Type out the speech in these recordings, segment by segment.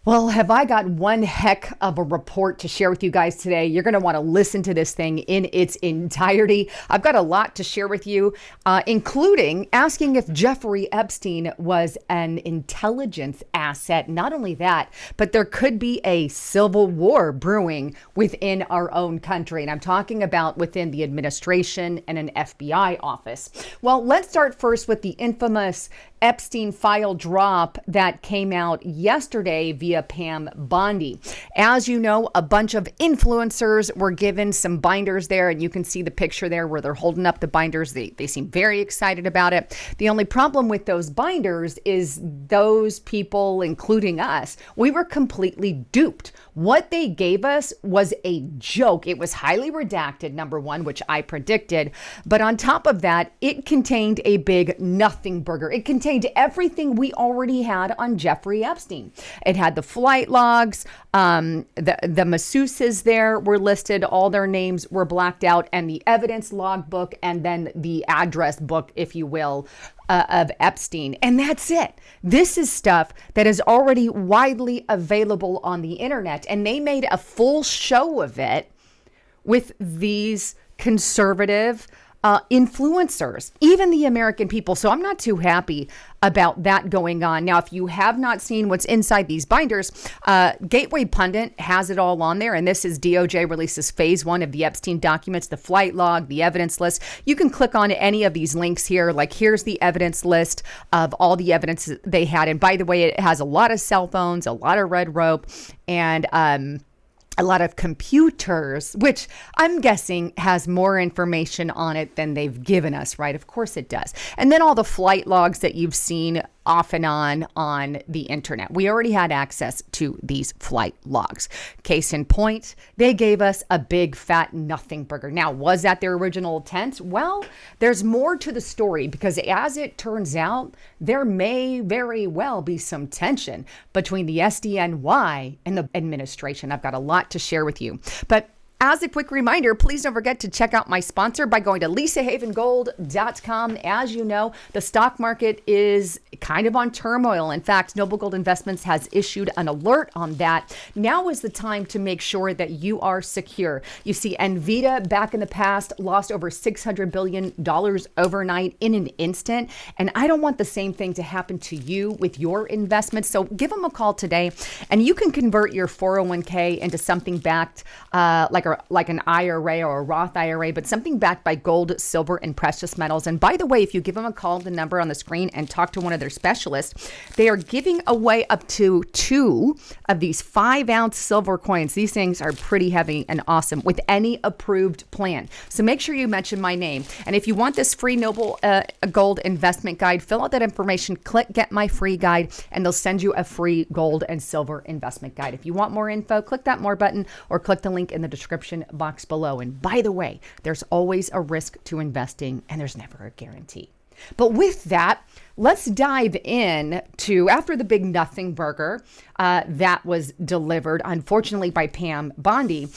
Well, have I got one heck of a report to share with you guys today? You're going to want to listen to this thing in its entirety. I've got a lot to share with you, including asking if Jeffrey Epstein was an intelligence asset. Not only that, but there could be a civil war brewing within our own country. And I'm talking about within the administration and an FBI office. Well, let's start first with the infamous Epstein file drop that came out yesterday via Pam Bondi. As you know, a bunch of influencers were given some binders there, and you can see the picture there where they're holding up the binders. They seem very excited about it. The only problem with those binders is those people, including us, we were completely duped. What they gave us was a joke. It was highly redacted, number one, which I predicted. But on top of that, it contained a big nothing burger. It contained everything we already had on Jeffrey Epstein. It had the flight logs, the masseuses there were listed, all their names were blacked out, and the evidence logbook, and then the address book, if you will, of Epstein. And that's it. This is stuff that is already widely available on the internet, and they made a full show of it with these conservative influencers, even the American people. So I'm not too happy about that going on. Now, if you have not seen what's inside these binders, Gateway Pundit has it all on there. And this is DOJ releases phase 1 of the Epstein documents, the flight log, the evidence list. You can click on any of these links here. Like here's the evidence list of all the evidence they had. And by the way, it has a lot of cell phones, a lot of red rope, and a lot of computers, which I'm guessing has more information on it than they've given us, right? Of course it does. And then all the flight logs that you've seen off and on the internet. We already had access to these flight logs. Case in point, they gave us a big fat nothing burger. Now, was that their original intent? Well, there's more to the story because as it turns out, there may very well be some tension between the SDNY and the administration. I've got a lot to share with you. But as a quick reminder, please don't forget to check out my sponsor by going to lisahavengold.com. As you know, the stock market is kind of on turmoil. In fact, Noble Gold Investments has issued an alert on that. Now is the time to make sure that you are secure. You see, Nvidia back in the past lost over $600 billion overnight in an instant. And I don't want the same thing to happen to you with your investments. So give them a call today and you can convert your 401k into something backed like an IRA or a Roth IRA, but something backed by gold, silver, and precious metals. And by the way, if you give them a call, the number on the screen, and talk to one of their specialists, they are giving away up to 2 of these 5-ounce silver coins. These things are pretty heavy and awesome with any approved plan. So make sure you mention my name. And if you want this free Noble Gold investment guide, fill out that information, click Get My Free Guide, and they'll send you a free gold and silver investment guide. If you want more info, click that More button or click the link in the description box below. And by the way, there's always a risk to investing and there's never a guarantee. But with that, let's dive in to, after the big nothing burger that was delivered, unfortunately, by Pam Bondi,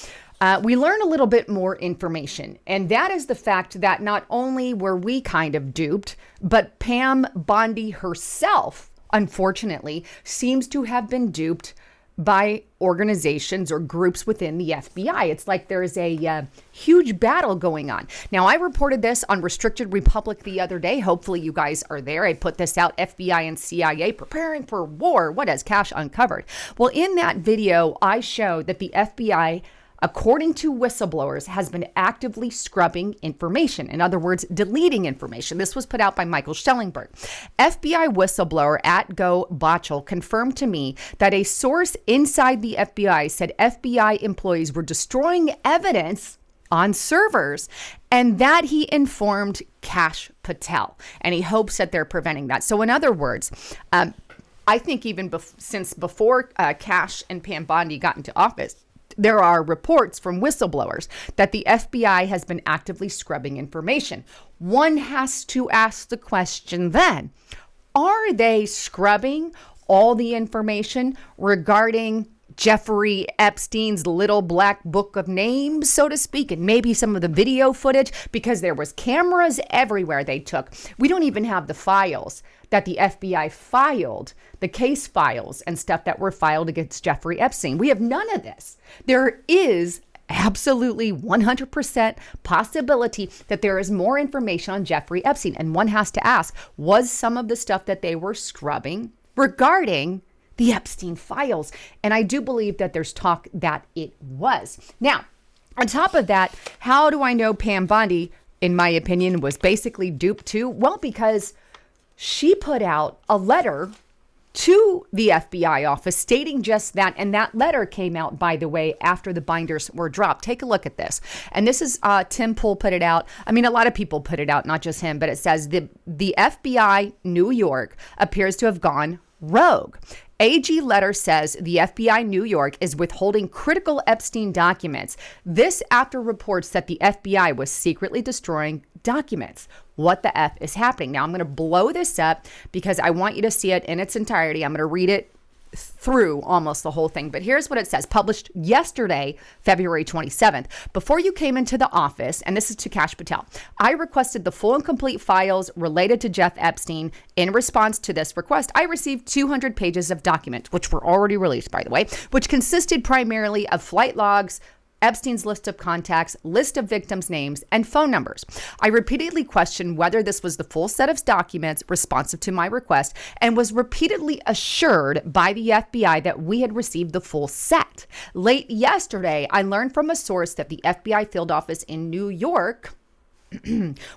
we learn a little bit more information. And that is the fact that not only were we kind of duped, but Pam Bondi herself, unfortunately, seems to have been duped by organizations or groups within the FBI. It's like there's a huge battle going on. Now, I reported this on Restricted Republic the other day. Hopefully you guys are there. I put this out, FBI and CIA preparing for war. What has Cash uncovered? Well, in that video, I showed that the FBI, according to whistleblowers, has been actively scrubbing information. In other words, deleting information. This was put out by Michael Schellenberg. FBI whistleblower at Go Botchel confirmed to me that a source inside the FBI said FBI employees were destroying evidence on servers and that he informed Kash Patel. And he hopes that they're preventing that. So in other words, I think even since before Kash and Pam Bondi got into office, there are reports from whistleblowers that the FBI has been actively scrubbing information. One has to ask the question then, are they scrubbing all the information regarding Jeffrey Epstein's little black book of names, so to speak, and maybe some of the video footage, because there was cameras everywhere they took. We don't even have the files that the FBI filed, the case files and stuff that were filed against Jeffrey Epstein. We have none of this. There is absolutely 100% possibility that there is more information on Jeffrey Epstein. And one has to ask, was some of the stuff that they were scrubbing regarding the Epstein files? And I do believe that there's talk that it was. Now, on top of that, how do I know Pam Bondi, in my opinion, was basically duped too? Well, because she put out a letter to the FBI office stating just that. And that letter came out, by the way, after the binders were dropped. Take a look at this. And this is Tim Pool put it out. I mean, a lot of people put it out, not just him, but it says the FBI New York appears to have gone rogue. AG letter says the FBI New York is withholding critical Epstein documents. This after reports that the FBI was secretly destroying documents. What the F is happening? Now I'm going to blow this up because I want you to see it in its entirety. I'm going to read it through almost the whole thing. But here's what it says, published yesterday, February 27th. Before you came into the office, and this is to Kash Patel, I requested the full and complete files related to Jeff Epstein. In response to this request, I received 200 pages of documents, which were already released, by the way, which consisted primarily of flight logs, Epstein's list of contacts, list of victims' names, and phone numbers. I repeatedly questioned whether this was the full set of documents responsive to my request and was repeatedly assured by the FBI that we had received the full set. Late yesterday, I learned from a source that the FBI field office in New York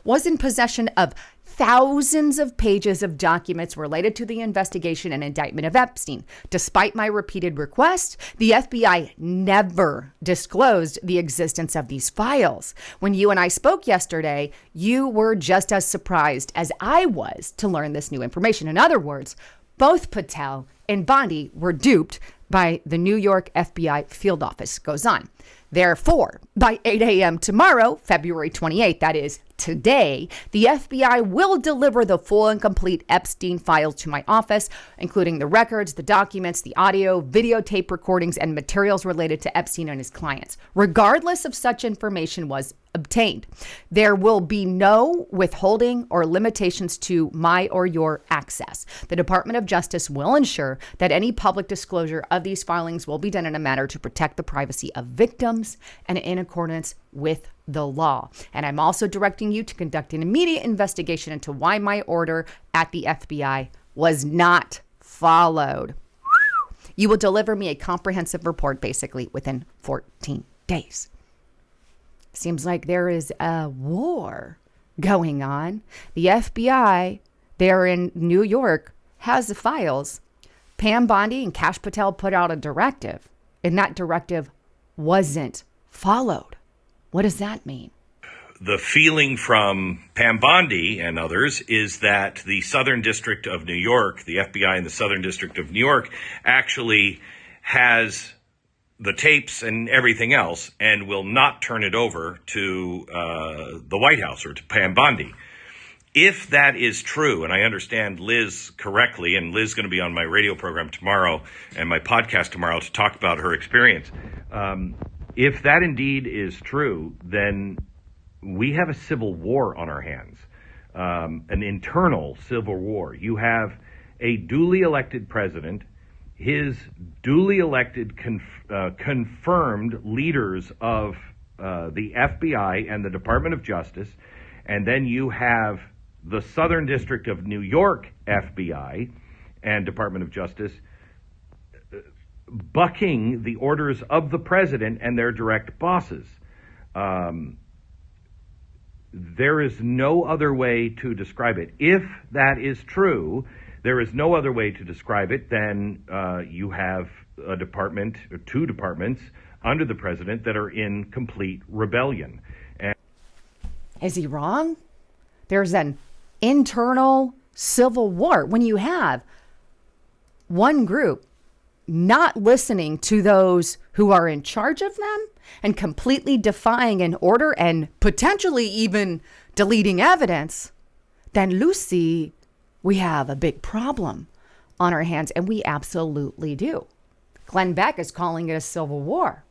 was in possession of thousands of pages of documents related to the investigation and indictment of Epstein. Despite my repeated request, the FBI never disclosed the existence of these files. When you and I spoke yesterday, you were just as surprised as I was to learn this new information. In other words, both Patel and Bondi were duped by the New York FBI field office. Goes on. Therefore, by 8 a.m. tomorrow, February 28th, that is today, the FBI will deliver the full and complete Epstein files to my office, including the records, the documents, the audio, videotape recordings, and materials related to Epstein and his clients, regardless of such information was obtained. There will be no withholding or limitations to my or your access. The Department of Justice will ensure that any public disclosure of these filings will be done in a manner to protect the privacy of victims and in accordance with the law. And I'm also directing you to conduct an immediate investigation into why my order at the FBI was not followed. You will deliver me a comprehensive report basically within 14 days. Seems like there is a war going on. The FBI there in New York has the files. Pam Bondi and Kash Patel put out a directive, and that directive wasn't followed. What does that mean? The feeling from Pam Bondi and others is that the Southern District of New York, the FBI in the Southern District of New York, actually has the tapes and everything else and will not turn it over to the White House or to Pam Bondi. If that is true, and I understand Liz correctly, and Liz is going to be on my radio program tomorrow and my podcast tomorrow to talk about her experience. If that indeed is true, then we have a civil war on our hands, an internal civil war. You have a duly elected president, his duly elected confirmed leaders of the FBI and the Department of Justice, and then you have the Southern District of New York FBI and Department of Justice bucking the orders of the president and their direct bosses. There is no other way to describe it. If that is true, there is no other way to describe it than you have a department, or two departments under the president that are in complete rebellion. And is he wrong? There's an internal civil war when you have one group not listening to those who are in charge of them and completely defying an order and potentially even deleting evidence, then Lucy, we have a big problem on our hands, and we absolutely do. Glenn Beck is calling it a civil war.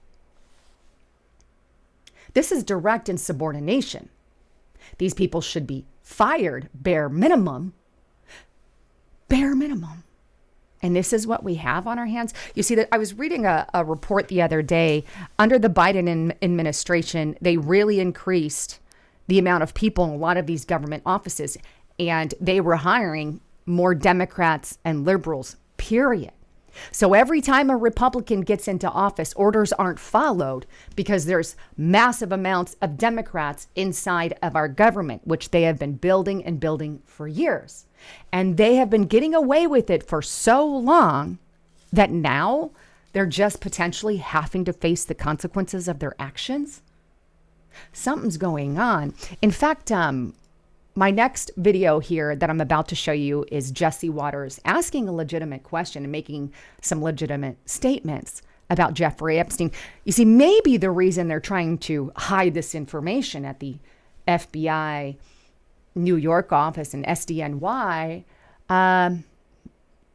This is direct insubordination. These people should be fired, bare minimum. Bare minimum. And this is what we have on our hands. You see, that I was reading a report the other day. Under the Biden administration, they really increased the amount of people in a lot of these government offices. And they were hiring more Democrats and liberals, period. So every time a Republican gets into office, orders aren't followed because there's massive amounts of Democrats inside of our government, which they have been building and building for years. And they have been getting away with it for so long that now they're just potentially having to face the consequences of their actions. Something's going on. In fact, my next video here that I'm about to show you is Jesse Waters asking a legitimate question and making some legitimate statements about Jeffrey Epstein. You see, maybe the reason they're trying to hide this information at the FBI New York office and SDNY,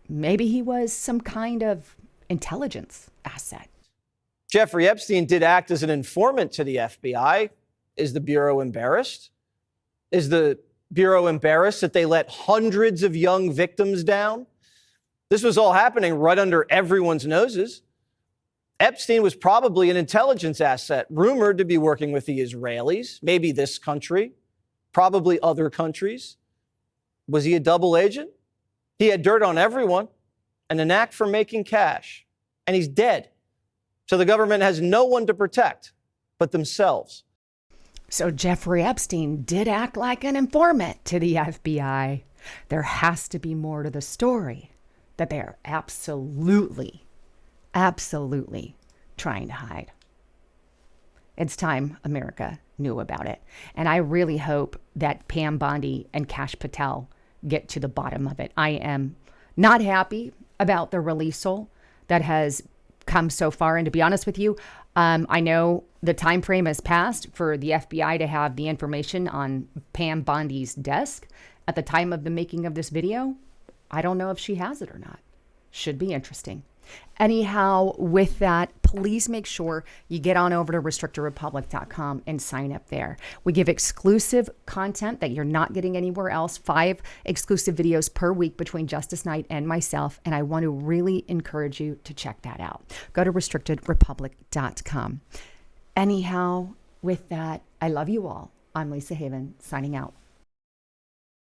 maybe he was some kind of intelligence asset. Jeffrey Epstein did act as an informant to the FBI. Is the Bureau embarrassed? Is the Bureau embarrassed that they let hundreds of young victims down? This was all happening right under everyone's noses. Epstein was probably an intelligence asset, rumored to be working with the Israelis, maybe this country, probably other countries. Was he a double agent? He had dirt on everyone and a knack for making cash. And he's dead. So the government has no one to protect but themselves. So Jeffrey Epstein did act like an informant to the FBI. There has to be more to the story that they are absolutely trying to hide. It's time America knew about it. And I really hope that Pam Bondi and Kash Patel get to the bottom of it. I am not happy about the releasal that has come so far. And to be honest with you, I know the time frame has passed for the FBI to have the information on Pam Bondi's desk at the time of the making of this video. I don't know if she has it or not. Should be interesting. Anyhow, with that, please make sure you get on over to restrictedrepublic.com and sign up there. We give exclusive content that you're not getting anywhere else, 5 exclusive videos per week between Justice Knight and myself, and I want to really encourage you to check that out. Go to restrictedrepublic.com. Anyhow, with that, I love you all. I'm Lisa Haven, signing out.